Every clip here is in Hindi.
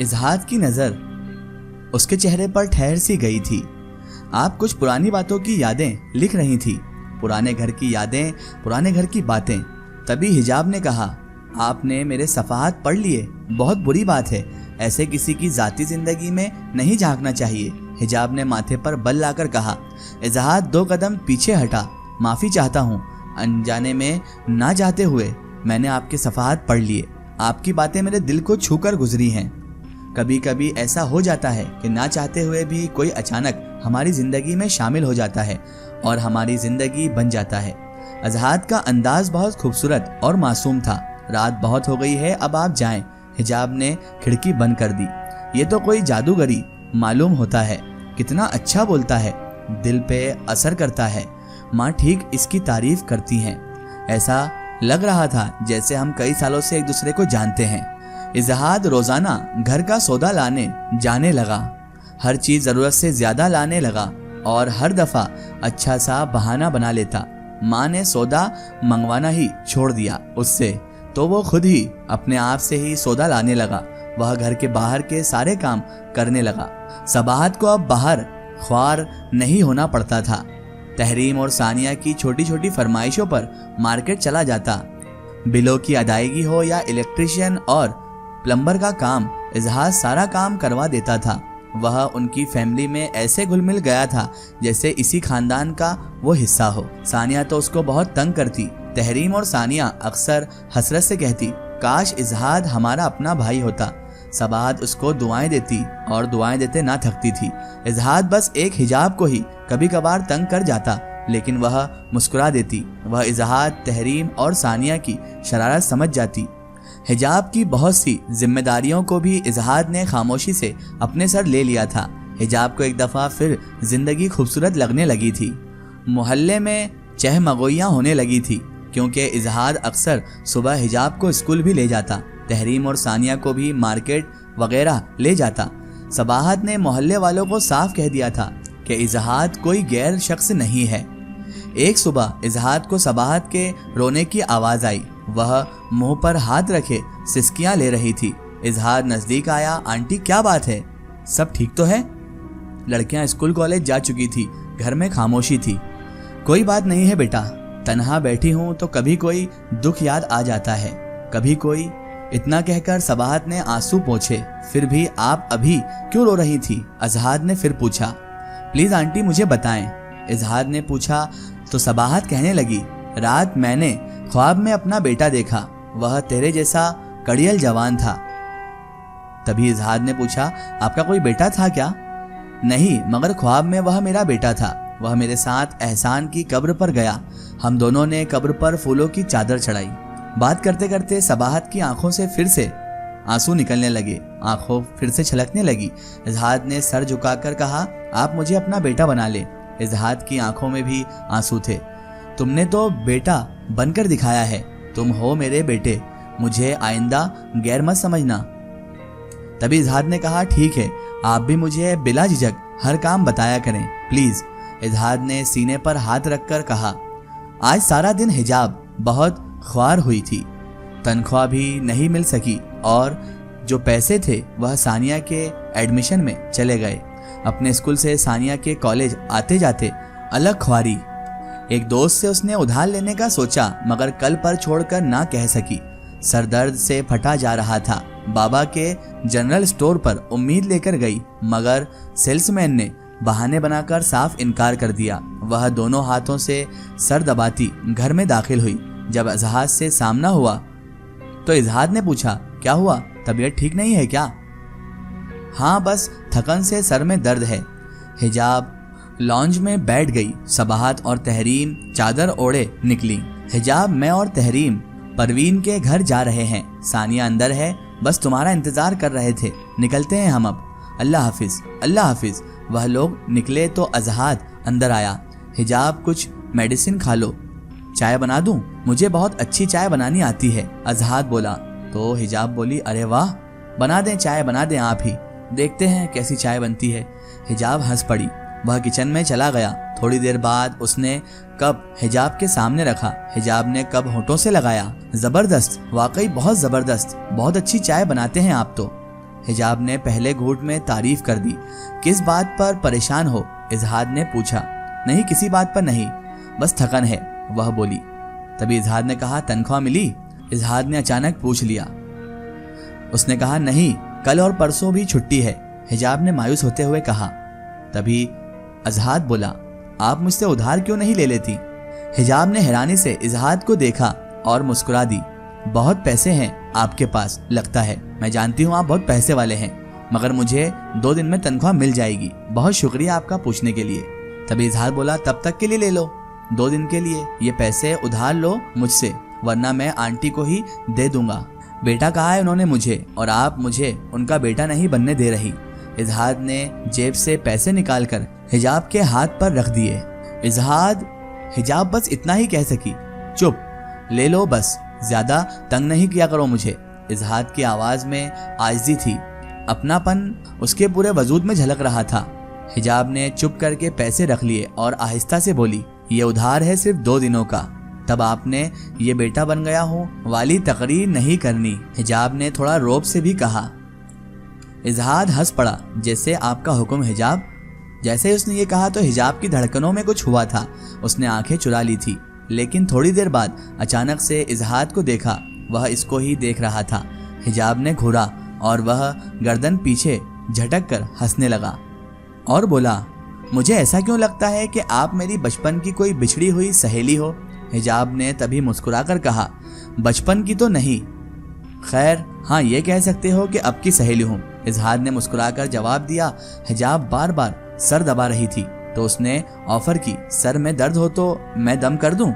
इजहाद की नज़र उसके चेहरे पर ठहर सी गई थी। आप कुछ पुरानी बातों की यादें लिख रही थी, पुराने घर की यादें, पुराने घर की बातें। तभी हिजाब ने कहा, आपने मेरे सफ़ाहात पढ़ लिए, बहुत बुरी बात है, ऐसे किसी की ज़ाती ज़िंदगी में नहीं झांकना चाहिए। हिजाब ने माथे पर बल लाकर कहा। इजहाद 2 कदम पीछे हटा। माफ़ी चाहता हूँ, अनजाने में ना चाहते हुए मैंने आपके सफ़ाहात पढ़ लिए। आपकी बातें मेरे दिल को छूकर गुजरी हैं। कभी कभी ऐसा हो जाता है कि ना चाहते हुए भी कोई अचानक हमारी ज़िंदगी में शामिल हो जाता है और हमारी ज़िंदगी बन जाता है। इजहाद का अंदाज बहुत खूबसूरत और मासूम था। रात बहुत हो गई है, अब आप जाएं। हिजाब ने खिड़की बंद कर दी। ये तो कोई जादूगरी मालूम होता है, कितना अच्छा बोलता है, दिल पे असर करता है। माँ ठीक इसकी तारीफ करती हैं। ऐसा लग रहा था जैसे हम कई सालों से एक दूसरे को जानते हैं। इजहाद रोजाना घर का सौदा लाने जाने लगा, हर चीज जरूरत से ज्यादा लाने लगा और हर दफा अच्छा सा बहाना बना लेता। माँ ने सौदा मंगवाना ही छोड़ दिया उससे, तो वो खुद ही अपने आप से ही सौदा लाने लगा। वह घर के बाहर के सारे काम करने लगा। सबाहत को अब बाहर ख्वार नहीं होना पड़ता था। तहरीम और सानिया की छोटी छोटी फरमाइशों पर मार्केट चला जाता। बिलों की अदायगी हो या इलेक्ट्रिशियन और प्लम्बर का काम, इजहाद सारा काम करवा देता था। वह उनकी फैमिली में ऐसे घुल मिल गया था जैसे इसी खानदान का वो हिस्सा हो। सानिया तो उसको बहुत तंग करती। तहरीम और सानिया अक्सर हसरत से कहती, काश इजहाद हमारा अपना भाई होता। सबाहत उसको दुआएं देती और दुआएं देते ना थकती थी। इजहाद बस एक हिजाब को ही कभी कभार तंग कर जाता, लेकिन वह मुस्कुरा देती। वह इजहाद, तहरीम और सानिया की शरारत समझ जाती। हिजाब की बहुत सी जिम्मेदारियों को भी इजहाद ने खामोशी से अपने सर ले लिया था। हिजाब को एक दफ़ा फिर जिंदगी खूबसूरत लगने लगी थी। मोहल्ले में चहमगोइयाँ होने लगी थी क्योंकि इजहाद अक्सर सुबह हिजाब को स्कूल भी ले जाता। तहरीम और सानिया को भी मार्केट वगैरह ले जाता। सबाहत ने मोहल्ले वालों को साफ कह दिया था कि इजहाद कोई गैर शख्स नहीं है। एक सुबह इजहाद को सबाहत के रोने की आवाज़ आई। वह मुंह पर हाथ रखे सिसकियां ले रही थी। इजहाद नज़दीक आया। आंटी क्या बात है, सब ठीक तो है? लड़कियां स्कूल कॉलेज जा चुकी थी, घर में खामोशी थी। कोई बात नहीं है बेटा, तन्हा बैठी हूँ तो कभी कोई दुख याद आ जाता है, कभी कोई। इतना कहकर सबाहत ने आंसू पोंछे। फिर भी आप अभी क्यों रो रही थी? इजहाद ने फिर पूछा। प्लीज आंटी मुझे बताएं। इजहाद ने पूछा तो सबाहत कहने लगी, रात मैंने ख्वाब में अपना बेटा देखा, वह तेरे जैसा कड़ियल जवान था। तभी इजहाद ने पूछा, आपका कोई बेटा था क्या? नहीं, मगर ख्वाब में वह मेरा बेटा था। वह मेरे साथ एहसान की कब्र पर गया। हम दोनों ने कब्र पर फूलों की चादर चढ़ाई। बात करते करते सबाहत की आंखों से फिर से आंसू निकलने लगे, आंखों फिर से छलकने लगी। इजहाद ने सर झुकाकर कहा, आप मुझे अपना बेटा बना ले। इजहाद की आंखों में भी आंसू थे। तुमने तो बेटा बनकर दिखाया है, तुम हो मेरे बेटे, मुझे आइंदा गैर मत समझना। तभी इजहाद ने कहा, ठीक है, आप भी मुझे बिला झिझक हर काम बताया करें प्लीज। इजहाद ने सीने पर हाथ रखकर कहा, आज सारा दिन हिजाब बहुत ख्वार हुई थी, तनख्वाह भी नहीं मिल सकी और जो पैसे थे वह सानिया के एडमिशन में चले गए। अपने स्कूल से सानिया के कॉलेज आते जाते अलग ख्वारी। एक दोस्त से उसने उधार लेने का सोचा मगर कल पर छोड़कर ना कह सकी। सर दर्द से फटा जा रहा था। बाबा के जनरल स्टोर पर उम्मीद लेकर गई मगर सेल्समैन ने बहाने बनाकर साफ इनकार कर दिया। वह दोनों हाथों से सर दबाती घर में दाखिल हुई। जब इजहाद से सामना हुआ तो इजहाद ने पूछा, क्या हुआ, तबीयत ठीक नहीं है क्या? हाँ, बस थकन से सर में दर्द है। हिजाब लॉन्ज में बैठ गई। सबाहत और तहरीम चादर ओढ़े निकली। हिजाब, मैं और तहरीम परवीन के घर जा रहे हैं, सानिया अंदर है, बस तुम्हारा इंतजार कर रहे थे, निकलते हैं हम अब। अल्लाह हाफिज, अल्लाह हाफिज। वह लोग निकले तो इजहाद अंदर आया। हिजाब, कुछ मेडिसिन खा लो, चाय बना दूं? मुझे बहुत अच्छी चाय बनानी आती है, इजहाद बोला। तो हिजाब बोली, अरे वाह, बना दें, चाय बना दें आप ही, देखते हैं कैसी चाय बनती है। हिजाब हंस पड़ी। वह किचन में चला गया। थोड़ी देर बाद उसने कप हिजाब के सामने रखा। हिजाब ने कप होठों से लगाया। जबरदस्त, वाकई बहुत जबरदस्त, बहुत अच्छी चाय बनाते हैं आप तो। हिजाब ने पहले घूंट में तारीफ कर दी। किस बात पर परेशान हो? इजहाद ने पूछा। नहीं, किसी बात पर नहीं, बस थकन है, वह बोली। तभी इजहाद ने कहा, तनख्वाह मिली? इजहाद ने अचानक पूछ लिया। उसने कहा, नहीं, कल और परसों भी छुट्टी है, हिजाब ने मायूस होते हुए कहा। तभी इजहाद बोला, आप मुझसे उधार क्यों नहीं ले लेती? हिजाब ने हैरानी से इजहाद को देखा और मुस्कुरा दी। बहुत पैसे हैं आपके पास लगता है, मैं जानती हूँ आप बहुत पैसे वाले हैं, मगर मुझे 2 दिन में तनख्वाह मिल जाएगी। बहुत शुक्रिया आपका पूछने के लिए। तभी इजहाद बोला, तब तक के लिए ले लो, 2 दिन के लिए। ये पैसे उधार लो मुझसे, वरना मैं आंटी को ही दे दूंगा। बेटा कहा है उन्होंने मुझे, और आप मुझे उनका बेटा नहीं बनने दे रही। इजहाद ने जेब से पैसे निकालकर हिजाब के हाथ पर रख दिए। हिजाब बस इतना ही कह सकी, चुप, ले लो बस, ज्यादा तंग नहीं किया करो मुझे। इजहाद की आवाज में आजिज़ी थी, अपनापन उसके पूरे वजूद में झलक रहा था। हिजाब ने चुप करके पैसे रख लिए और आहिस्ता से बोली, ये उधार है सिर्फ 2 दिनों का, तब आपने ये बेटा बन गया हूँ वाली तकरीर नहीं करनी। हिजाब ने थोड़ा रौब से भी कहा। इजहाद हंस पड़ा, जैसे आपका हुक्म हिजाब। जैसे ही उसने ये कहा तो हिजाब की धड़कनों में कुछ हुआ था, उसने आंखें चुरा ली थी। लेकिन थोड़ी देर बाद अचानक से इजहाद को देखा, वह इसको ही देख रहा था। हिजाब ने घूरा और वह गर्दन पीछे झटक कर हंसने लगा और बोला, मुझे ऐसा क्यों लगता है कि आप मेरी बचपन की कोई बिछड़ी हुई सहेली हो? हिजाब ने तभी मुस्कुराकर कहा, बचपन की तो नहीं, खैर हाँ ये कह सकते हो कि अब की सहेली हूँ। इजहाद ने मुस्कुराकर जवाब दिया। हिजाब बार बार सर दबा रही थी तो उसने ऑफर की, सर में दर्द हो तो मैं दम कर दूं?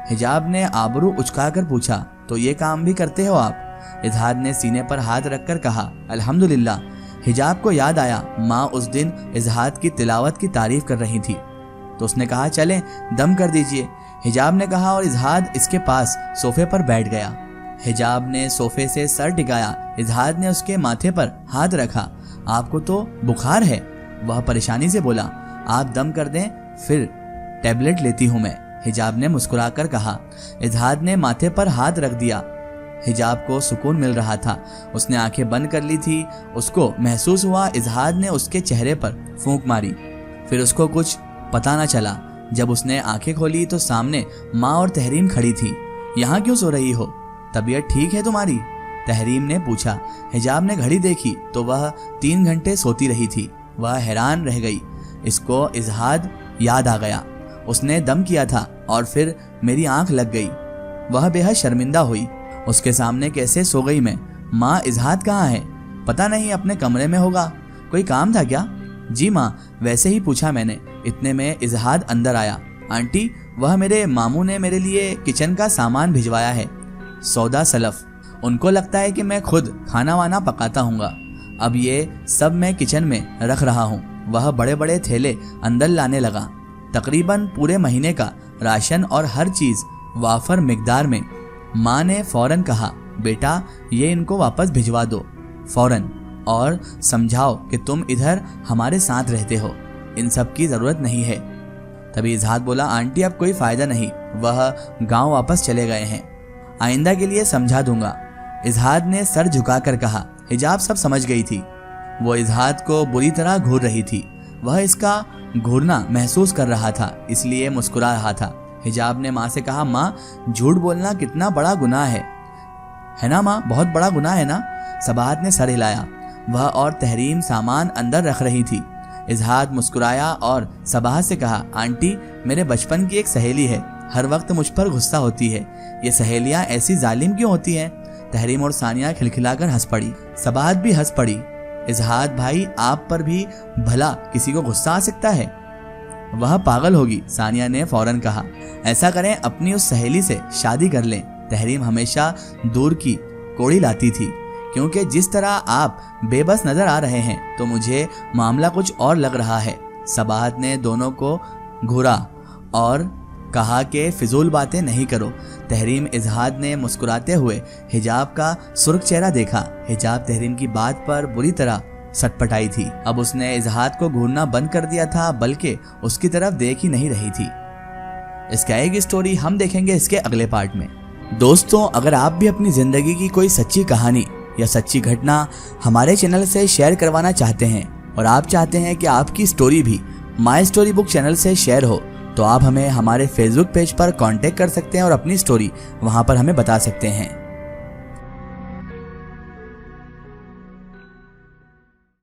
हिजाब ने आबरू उचकाकर पूछा, तो ये काम भी करते हो आप? इजहाद ने सीने पर हाथ रखकर कहा, अल्हम्दुलिल्लाह। हिजाब को याद आया, माँ उस दिन इजहाद की तिलावत की तारीफ कर रही थी, तो उसने कहा, चलें दम कर दीजिए। हिजाब ने कहा और इजहाद इसके पास सोफे पर बैठ गया। हिजाब ने सोफे से सर टिकाया। इजहाद ने उसके माथे पर हाथ रखा। आपको तो बुखार है, वह परेशानी से बोला। आप दम कर दें, फिर टैबलेट लेती हूँ मैं, हिजाब ने मुस्कुराकर कहा। इजहाद ने माथे पर हाथ रख दिया। हिजाब को सुकून मिल रहा था, उसने आंखें बंद कर ली थी। उसको महसूस हुआ इजहाद ने उसके चेहरे पर फूंक मारी, फिर उसको कुछ पता न चला। जब उसने आंखें खोली तो सामने माँ और तहरीम खड़ी थी। यहाँ क्यों सो रही हो, तबीयत ठीक है तुम्हारी? तहरीम ने पूछा। हिजाब ने घड़ी देखी तो वह 3 घंटे सोती रही थी। वह हैरान रह गई, इसको इजहाद याद आ गया। उसने दम किया था और फिर मेरी आंख लग गई। वह बेहद शर्मिंदा हुई, उसके सामने कैसे सो गई मैं? माँ इजहाद कहाँ है? पता नहीं, अपने कमरे में होगा। कोई काम था क्या? जी माँ, वैसे ही पूछा मैंने। इतने में इजहाद अंदर आया। आंटी, वह मेरे मामू ने मेरे लिए किचन का सामान भिजवाया है, सौदा सलफ। उनको लगता है कि मैं खुद खाना वाना पकाता हूँगा। अब ये सब मैं किचन में रख रहा हूँ। वह बड़े बड़े थैले अंदर लाने लगा, तकरीबन पूरे महीने का राशन और हर चीज वाफर मिकदार में। माँ ने फौरन कहा, बेटा ये इनको वापस भिजवा दो फौरन, और समझाओ कि तुम इधर हमारे साथ रहते हो, इन सब की जरूरत नहीं है। तभी इजहाद बोला, आंटी अब कोई फायदा नहीं, वह गांव वापस चले गए हैं, आइंदा के लिए समझा दूंगा। इजहाद ने सर झुकाकर कहा। हिजाब सब समझ गई थी। वो इजहाद को बुरी तरह घूर रही थी। वह इसका घूरना महसूस कर रहा था, इसलिए मुस्कुरा रहा था। हिजाब ने माँ से कहा, माँ झूठ बोलना कितना बड़ा गुनाह है ना माँ? बहुत बड़ा गुनाह है ना? सबाहत ने सर हिलाया। वह और तहरीम सामान अंदर रख रही थी। इजहाद मुस्कुराया और सबाहत से कहा, आंटी मेरे बचपन की एक सहेली है, हर वक्त मुझ पर गुस्सा होती है। ये सहेलियां ऐसी जालिम क्यों होती हैं? तहरीम और सानिया खिलखिलाकर हंस पड़ी। सबाहत भी हंस पड़ी। इजहाद भाई, आप पर भी भला किसी को गुस्सा आ सकता है? वह पागल होगी, सानिया ने फौरन कहा। ऐसा करें, अपनी उस सहेली से शादी कर लें। तहरीम हमेशा दूर की कोड़ी लाती थी, क्योंकि जिस तरह आप बेबस नजर आ रहे हैं तो मुझे मामला कुछ और लग रहा है। सबाहत ने दोनों को घूरा और कहा कि फिजूल बातें नहीं करो। तहरीम इजहाद ने मुस्कुराते हुए हिजाब का सुर्ख चेहरा देखा। हिजाब तहरीम की बात पर बुरी तरह सटपटाई थी। अब उसने इजहाद को घूरना बंद कर दिया था, बल्कि उसकी तरफ देख ही नहीं रही थी। इसका एक स्टोरी हम देखेंगे इसके अगले पार्ट में। दोस्तों, अगर आप भी अपनी जिंदगी की कोई सच्ची कहानी या सच्ची घटना हमारे चैनल से शेयर करवाना चाहते हैं और आप चाहते हैं कि आपकी स्टोरी भी माय स्टोरी बुक चैनल से शेयर हो, तो आप हमें हमारे फेसबुक पेज पर कांटेक्ट कर सकते हैं और अपनी स्टोरी वहां पर हमें बता सकते हैं।